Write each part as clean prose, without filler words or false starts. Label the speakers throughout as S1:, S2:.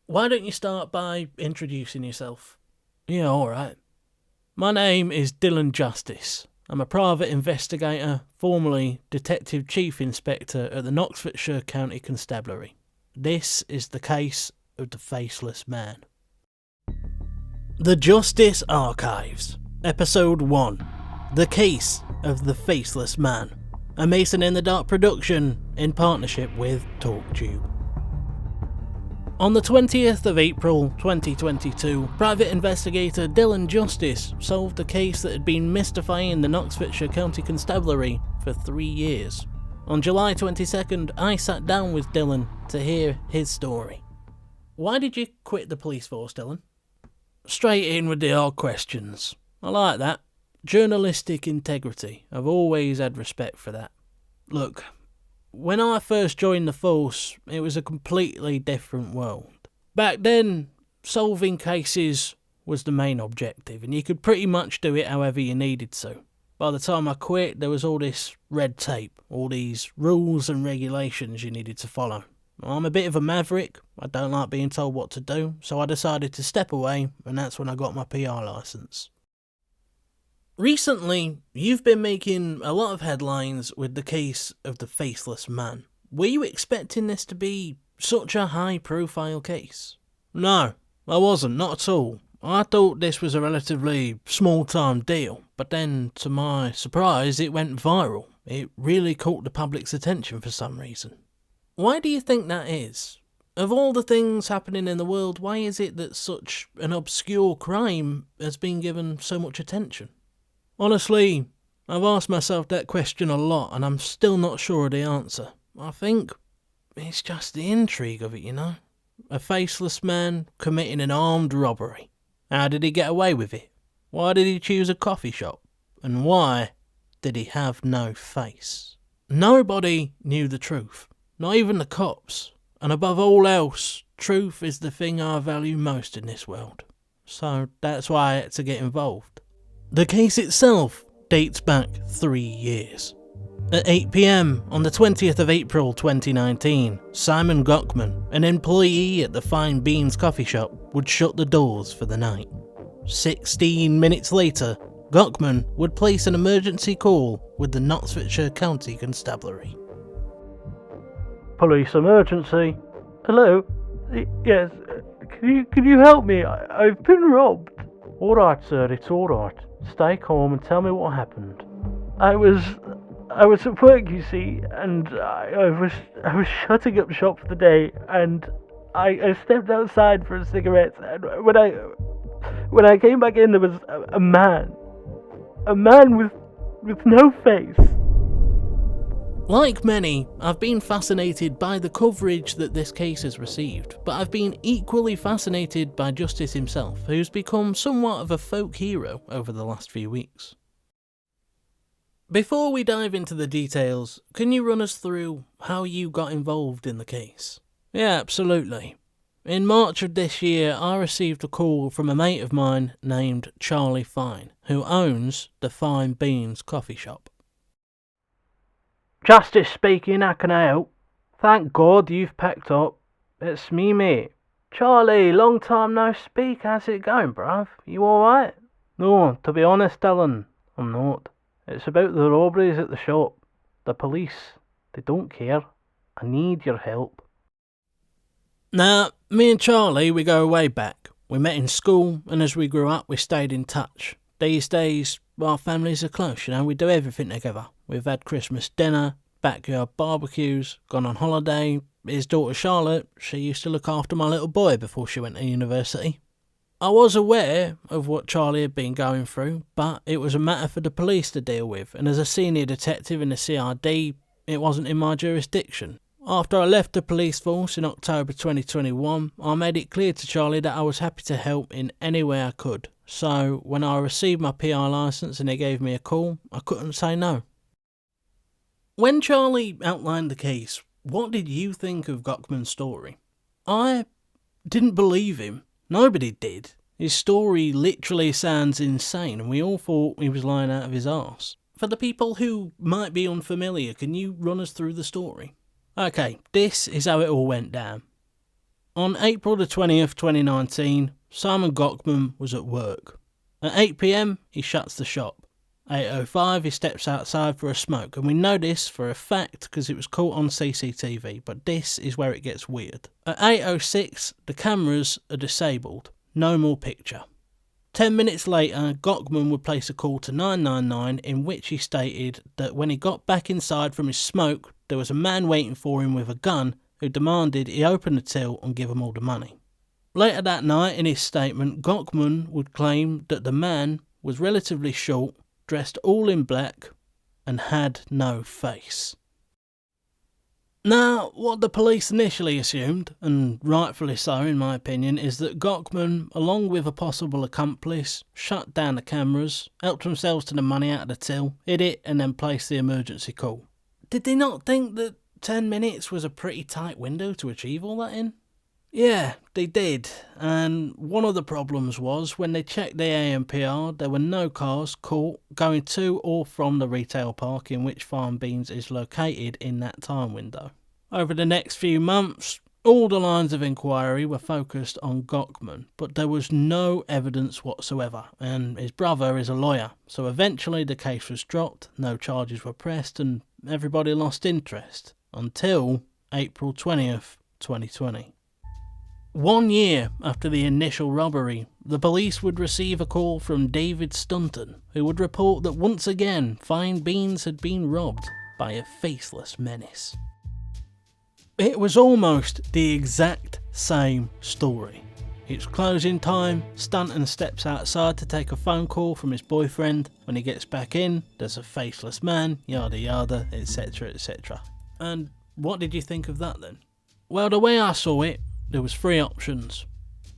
S1: why don't you start by introducing yourself? Yeah, alright. My name is Dylan Justice. I'm a private investigator, formerly Detective Chief Inspector at the Oxfordshire County Constabulary. This is the case of the Faceless Man. The Justice Archives, Episode 1, The Case of the Faceless Man, a Mason in the Dark production in partnership with TalkTube. On the 20th of April 2022, private investigator Dylan Justice solved a case that had been mystifying the Oxfordshire County Constabulary for 3 years. On July 22nd, I sat down with Dylan to hear his story. Why did you quit the police force, Dylan? Straight in with the hard questions. I like that. Journalistic integrity. I've always had respect for that. Look, when I first joined the force, it was a completely different world. Back then, solving cases was the main objective, and you could pretty much do it however you needed to. By the time I quit, there was all this red tape, all these rules and regulations you needed to follow. I'm a bit of a maverick, I don't like being told what to do, so I decided to step away, and that's when I got my PR licence. Recently, you've been making a lot of headlines with the case of the Faceless Man. Were you expecting this to be such a high-profile case? No, I wasn't, not at all. I thought this was a relatively small-time deal, but then, to my surprise, it went viral. It really caught the public's attention for some reason. Why do you think that is? Of all the things happening in the world, why is it that such an obscure crime has been given so much attention? Honestly, I've asked myself that question a lot and I'm still not sure of the answer. I think it's just the intrigue of it, you know? A faceless man committing an armed robbery. How did he get away with it? Why did he choose a coffee shop? And why did he have no face? Nobody knew the truth, not even the cops. And above all else, truth is the thing I value most in this world. So that's why I had to get involved. The case itself dates back 3 years. At 8 PM on the 20th of April 2019, Simon Gockman, an employee at the Fine Beans coffee shop, would shut the doors for the night. 16 minutes later, Gockman would place an emergency call with the Oxfordshire County Constabulary. Police emergency. Hello? Yes, can you help me? I've been robbed. Alright sir, it's alright. Stay calm and tell me what happened. I was at work, you see, and I was shutting up shop for the day, and I stepped outside for a cigarette, and when I came back in, there was a man with no face. Like many, I've been fascinated by the coverage that this case has received, but I've been equally fascinated by Justice himself, who's become somewhat of a folk hero over the last few weeks. Before we dive into the details, can you run us through how you got involved in the case? Yeah, absolutely. In March of this year, I received a call from a mate of mine named Charlie Fine, who owns the Fine Beans coffee shop. Justice speaking, how can I help? Thank God you've packed up. It's me, mate. Charlie, long time no speak. How's it going, bruv? You alright? No, to be honest, Dylan, I'm not. It's about the robberies at the shop. The police, they don't care. I need your help. Now, me and Charlie, we go way back. We met in school, and as we grew up, we stayed in touch. These days, our families are close, you know, we do everything together. We've had Christmas dinner, backyard barbecues, gone on holiday. His daughter Charlotte, she used to look after my little boy before she went to university. I was aware of what Charlie had been going through, but it was a matter for the police to deal with, and as a senior detective in the CRD, it wasn't in my jurisdiction. After I left the police force in October 2021, I made it clear to Charlie that I was happy to help in any way I could. So, when I received my PR licence and he gave me a call, I couldn't say no. When Charlie outlined the case, what did you think of Gockman's story? I didn't believe him. Nobody did. His story literally sounds insane, and we all thought he was lying out of his arse. For the people who might be unfamiliar, can you run us through the story? Okay, this is how it all went down. On April the 20th, 2019, Simon Gockman was at work. At 8 p.m, he shuts the shop. 8:05, he steps outside for a smoke, and we know this for a fact because it was caught on CCTV, but this is where it gets weird. At 8:06, the cameras are disabled. No more picture. 10 minutes later, Gockman would place a call to 999 in which he stated that when he got back inside from his smoke, there was a man waiting for him with a gun who demanded he open the till and give him all the money. Later that night, in his statement, Gockman would claim that the man was relatively short, dressed all in black, and had no face. Now, what the police initially assumed, and rightfully so in my opinion, is that Gockman, along with a possible accomplice, shut down the cameras, helped themselves to the money out of the till, hid it, and then placed the emergency call. Did they not think that 10 minutes was a pretty tight window to achieve all that in? Yeah, they did, and one of the problems was when they checked the ANPR, there were no cars caught going to or from the retail park in which Farm Beans is located in that time window. Over the next few months, all the lines of inquiry were focused on Gockman, but there was no evidence whatsoever, and his brother is a lawyer, so eventually the case was dropped, no charges were pressed, and everybody lost interest, until April 20th, 2020. 1 year after the initial robbery, the police would receive a call from David Stunton, who would report that once again Fine Beans had been robbed by a faceless menace. It was almost the exact same story. It's closing time, Stunton steps outside to take a phone call from his boyfriend. When he gets back in, there's a faceless man, yada yada, etc, etc. And what did you think of that then? Well, the way I saw it, there was 3 options.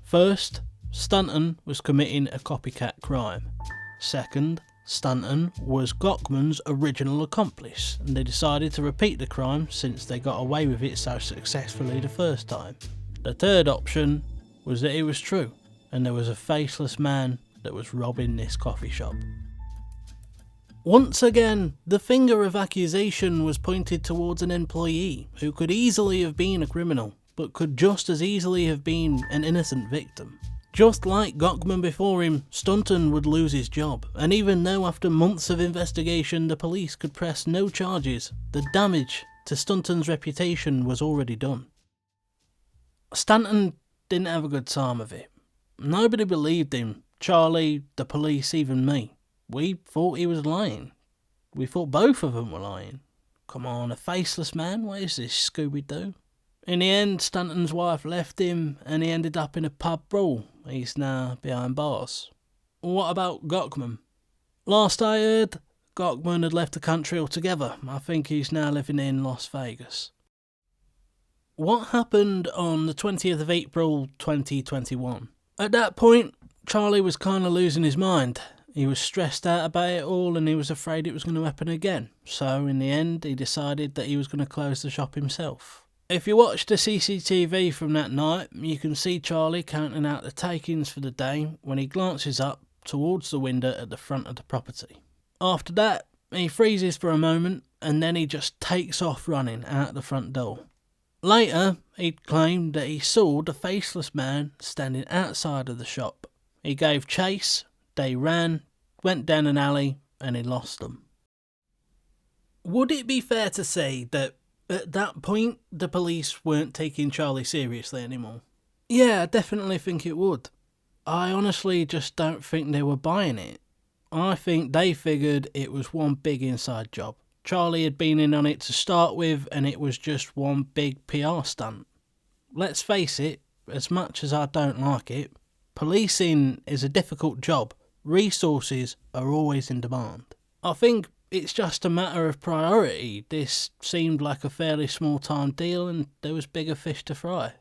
S1: First, Stunton was committing a copycat crime. Second, Stunton was Gockman's original accomplice, and they decided to repeat the crime since they got away with it so successfully the first time. The third option was that it was true, and there was a faceless man that was robbing this coffee shop. Once again, the finger of accusation was pointed towards an employee who could easily have been a criminal, but could just as easily have been an innocent victim. Just like Gockman before him, Stunton would lose his job, and even though after months of investigation the police could press no charges, the damage to Stunton's reputation was already done. Stanton didn't have a good time of it. Nobody believed him. Charlie, the police, even me. We thought he was lying. We thought both of them were lying. Come on, a faceless man? What is this, Scooby-Doo? In the end, Stanton's wife left him and he ended up in a pub brawl. He's now behind bars. What about Gockman? Last I heard, Gockman had left the country altogether. I think he's now living in Las Vegas. What happened on the 20th of April 2021? At that point, Charlie was kind of losing his mind. He was stressed out about it all and he was afraid it was going to happen again. So in the end, he decided that he was going to close the shop himself. If you watch the CCTV from that night, you can see Charlie counting out the takings for the day when he glances up towards the window at the front of the property. After that, he freezes for a moment and then he just takes off running out the front door. Later, he claimed that he saw the faceless man standing outside of the shop. He gave chase, they ran, went down an alley, and he lost them. Would it be fair to say that at that point, the police weren't taking Charlie seriously anymore? Yeah, I definitely think it would. I honestly just don't think they were buying it. I think they figured it was one big inside job. Charlie had been in on it to start with, and it was just one big PR stunt. Let's face it, as much as I don't like it, policing is a difficult job. Resources are always in demand. I think it's just a matter of priority. This seemed like a fairly small-time deal and there was bigger fish to fry.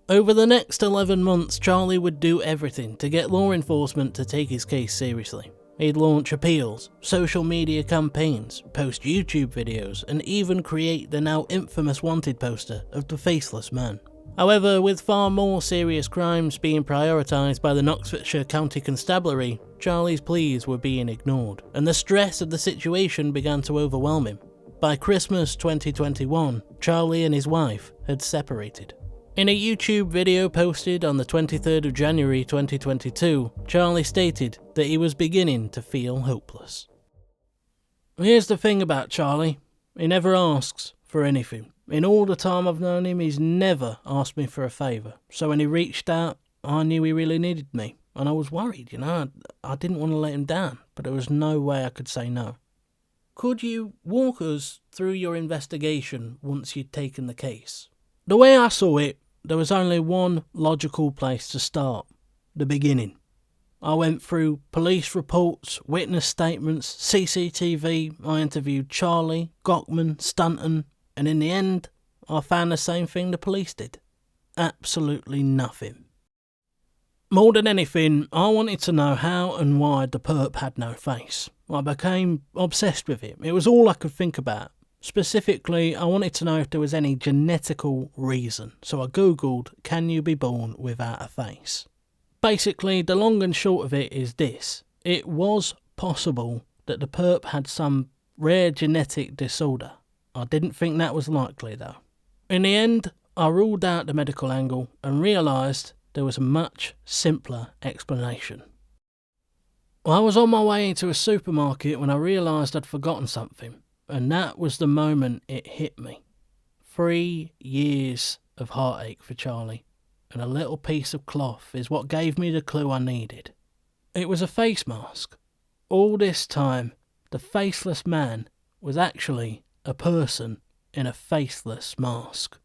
S1: Over the next 11 months, Charlie would do everything to get law enforcement to take his case seriously. He'd launch appeals, social media campaigns, post YouTube videos, and even create the now infamous wanted poster of the Faceless Man. However, with far more serious crimes being prioritised by the Oxfordshire County Constabulary, Charlie's pleas were being ignored, and the stress of the situation began to overwhelm him. By Christmas 2021, Charlie and his wife had separated. In a YouTube video posted on the 23rd of January 2022, Charlie stated that he was beginning to feel hopeless. Here's the thing about Charlie, he never asks for anything. In all the time I've known him, he's never asked me for a favour. So when he reached out, I knew he really needed me. And I was worried, I didn't want to let him down, but there was no way I could say no. Could you walk us through your investigation once you'd taken the case? The way I saw it, there was only one logical place to start, the beginning. I went through police reports, witness statements, CCTV, I interviewed Charlie, Gockman, Stanton, and in the end, I found the same thing the police did. Absolutely nothing. More than anything, I wanted to know how and why the perp had no face. I became obsessed with it. It was all I could think about. Specifically, I wanted to know if there was any genetical reason. So I googled, can you be born without a face? Basically, the long and short of it is this. It was possible that the perp had some rare genetic disorder. I didn't think that was likely though. In the end, I ruled out the medical angle and realised there was a much simpler explanation. I was on my way into a supermarket when I realised I'd forgotten something, and that was the moment it hit me. 3 years of heartache for Charlie, and a little piece of cloth is what gave me the clue I needed. It was a face mask. All this time, the Faceless Man was actually a person in a faceless mask.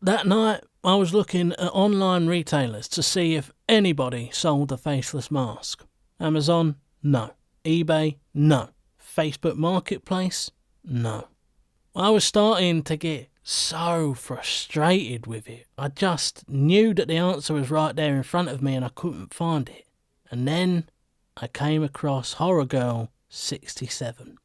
S1: That night, I was looking at online retailers to see if anybody sold a faceless mask. Amazon? No. eBay? No. Facebook Marketplace? No. I was starting to get so frustrated with it. I just knew that the answer was right there in front of me and I couldn't find it. And then I came across Horror Girl 67.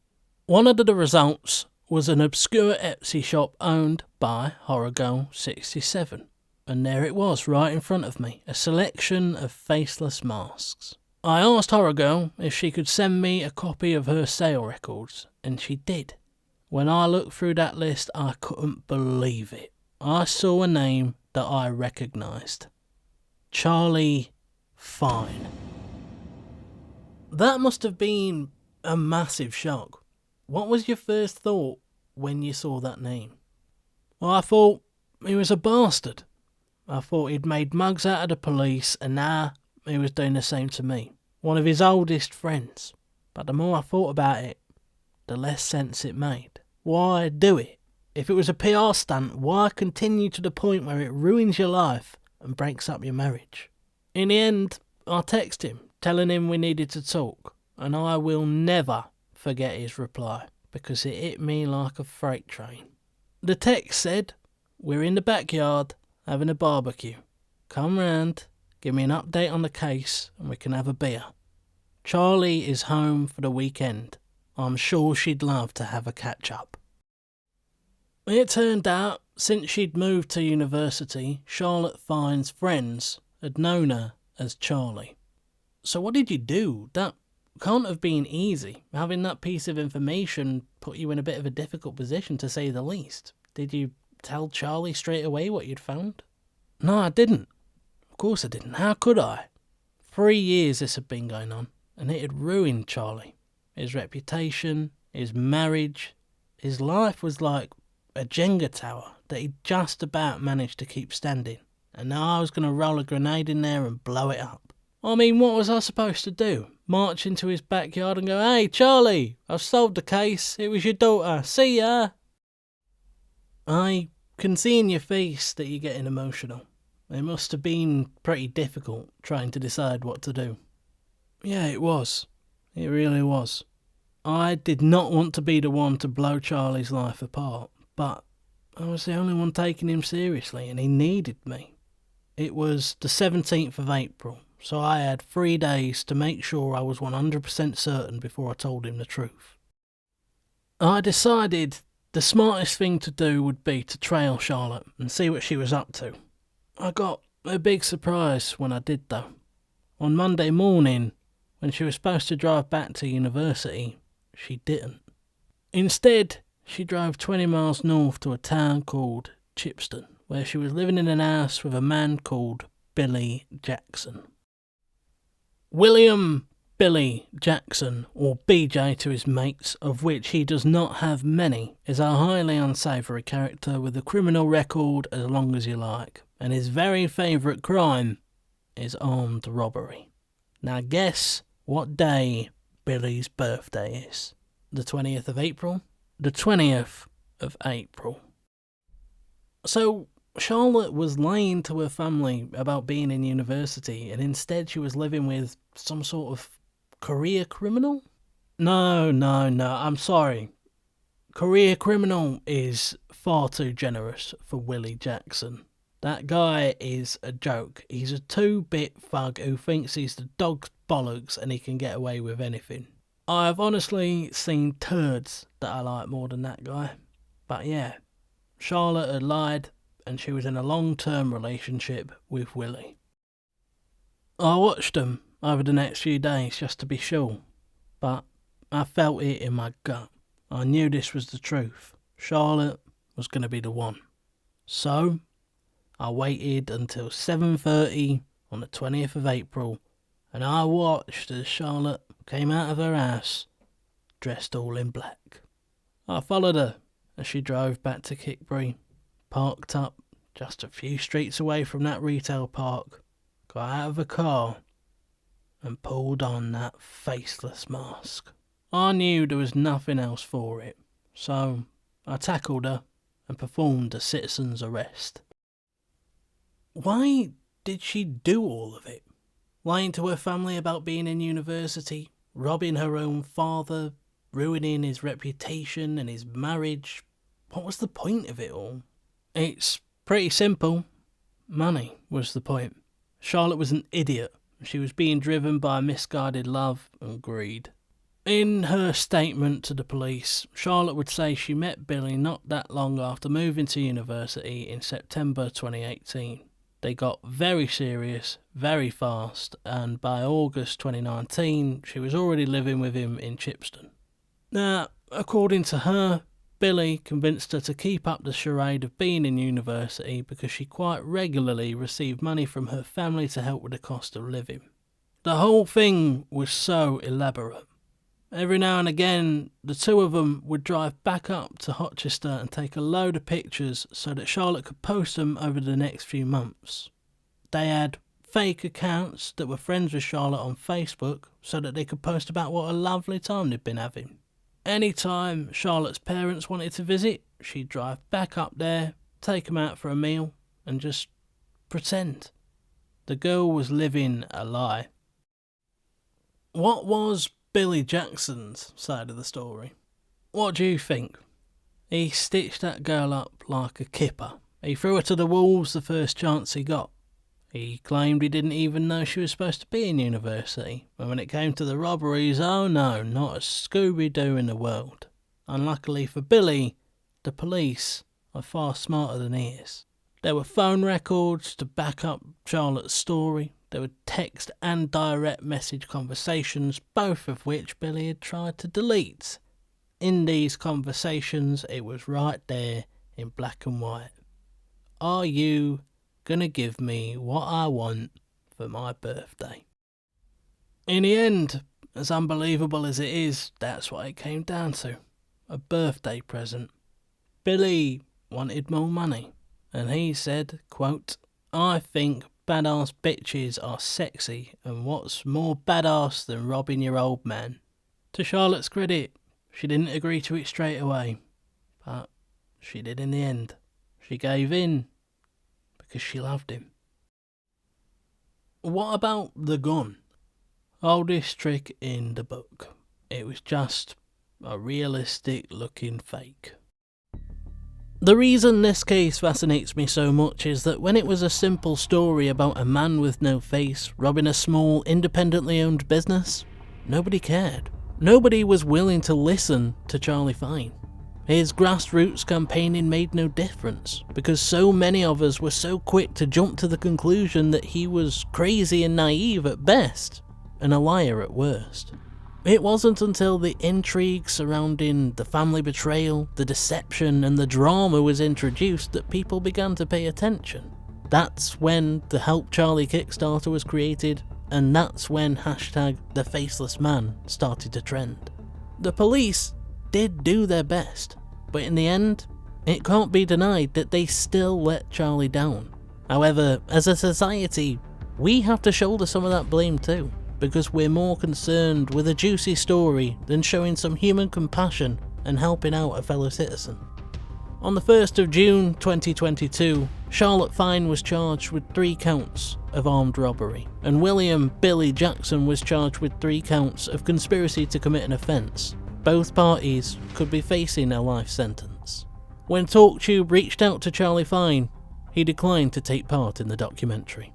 S1: One of the results was an obscure Etsy shop owned by Horror Girl 67. And there it was, right in front of me, a selection of faceless masks. I asked Horror Girl if she could send me a copy of her sale records, and she did. When I looked through that list, I couldn't believe it. I saw a name that I recognised. Charlie Fine. That must have been a massive shock. What was your first thought when you saw that name? Well, I thought he was a bastard. I thought he'd made mugs out of the police and now he was doing the same to me. One of his oldest friends. But the more I thought about it, the less sense it made. Why do it? If it was a PR stunt, why continue to the point where it ruins your life and breaks up your marriage? In the end, I texted him, telling him we needed to talk, and I will never forget his reply, because it hit me like a freight train. The text said, "We're in the backyard, having a barbecue. Come round, give me an update on the case, and we can have a beer. Charlie is home for the weekend. I'm sure she'd love to have a catch-up." It turned out, since she'd moved to university, Charlotte Fine's friends had known her as Charlie. So what did you do? That can't have been easy. Having that piece of information put you in a bit of a difficult position, to say the least. Did you tell Charlie straight away what you'd found? No, I didn't. Of course I didn't. How could I? 3 years this had been going on, and it had ruined Charlie. His reputation, his marriage, his life was like a Jenga tower that he'd just about managed to keep standing. And now I was going to roll a grenade in there and blow it up. I mean, what was I supposed to do? March into his backyard and go, "Hey, Charlie, I've solved the case. It was your daughter. See ya." I can see in your face that you're getting emotional. It must have been pretty difficult trying to decide what to do. Yeah, it was. It really was. I did not want to be the one to blow Charlie's life apart, but I was the only one taking him seriously and he needed me. It was the 17th of April. So I had 3 days to make sure I was 100% certain before I told him the truth. I decided the smartest thing to do would be to trail Charlotte and see what she was up to. I got a big surprise when I did though. On Monday morning, when she was supposed to drive back to university, she didn't. Instead, she drove 20 miles north to a town called Chipston, where she was living in an house with a man called Billy Jackson. William Billy Jackson, or BJ to his mates, of which he does not have many, is a highly unsavoury character with a criminal record as long as you like, and his very favourite crime is armed robbery. Now guess what day Billy's birthday is? The 20th of April? The 20th of April. So Charlotte was lying to her family about being in university, and instead she was living with some sort of career criminal? No, I'm sorry. Career criminal is far too generous for Willie Jackson. That guy is a joke. He's a 2-bit thug who thinks he's the dog's bollocks and he can get away with anything. I've honestly seen turds that I like more than that guy. But yeah, Charlotte had lied and she was in a long-term relationship with Willie. I watched them over the next few days just to be sure, but I felt it in my gut. I knew this was the truth. Charlotte was going to be the one. So I waited until 7:30 on the 20th of April, and I watched as Charlotte came out of her house, dressed all in black. I followed her as she drove back to Kickbury, parked up just a few streets away from that retail park, got out of the car, and pulled on that faceless mask. I knew there was nothing else for it, so I tackled her and performed a citizen's arrest. Why did she do all of it? Lying to her family about being in university, robbing her own father, ruining his reputation and his marriage. What was the point of it all? It's pretty simple. Money was the point. Charlotte was an idiot. She was being driven by misguided love and greed. In her statement to the police, Charlotte would say she met Billy not that long after moving to university in September 2018. They got very serious, very fast, and by August 2019, she was already living with him in Chipston. Now, according to her, Billy convinced her to keep up the charade of being in university because she quite regularly received money from her family to help with the cost of living. The whole thing was so elaborate. Every now and again, the two of them would drive back up to Rochester and take a load of pictures so that Charlotte could post them over the next few months. They had fake accounts that were friends with Charlotte on Facebook so that they could post about what a lovely time they'd been having. Anytime Charlotte's parents wanted to visit, she'd drive back up there, take them out for a meal, and just pretend. The girl was living a lie. What was Billy Jackson's side of the story? What do you think? He stitched that girl up like a kipper. He threw her to the wolves the first chance he got. He claimed he didn't even know she was supposed to be in university, and when it came to the robberies, oh no, not a Scooby-Doo in the world. Unluckily for Billy, the police are far smarter than he is. There were phone records to back up Charlotte's story. There were text and direct message conversations, both of which Billy had tried to delete. In these conversations, it was right there in black and white. Are you gonna give me what I want for my birthday? In the end, as unbelievable as it is, that's what it came down to. A birthday present. Billy wanted more money, and he said, quote, "I think badass bitches are sexy, and what's more badass than robbing your old man?" To Charlotte's credit, she didn't agree to it straight away, but she did in the end. She gave in because she loved him. What about the gun? Oldest trick in the book. It was just a realistic looking fake. The reason this case fascinates me so much is that when it was a simple story about a man with no face robbing a small, independently owned business, nobody cared. Nobody was willing to listen to Charlie Fine. His grassroots campaigning made no difference, because so many of us were so quick to jump to the conclusion that he was crazy and naive at best, and a liar at worst. It wasn't until the intrigue surrounding the family betrayal, the deception and the drama was introduced that people began to pay attention. That's when the Help Charlie Kickstarter was created, and that's when #the Faceless Man started to trend. The police did do their best, but in the end, it can't be denied that they still let Charlie down. However, as a society, we have to shoulder some of that blame too, because we're more concerned with a juicy story than showing some human compassion and helping out a fellow citizen. On the 1st of June 2022, Charlotte Fine was charged with 3 counts of armed robbery, and William Billy Jackson was charged with 3 counts of conspiracy to commit an offence. Both parties could be facing a life sentence. When TalkTube reached out to Charlie Fine, he declined to take part in the documentary.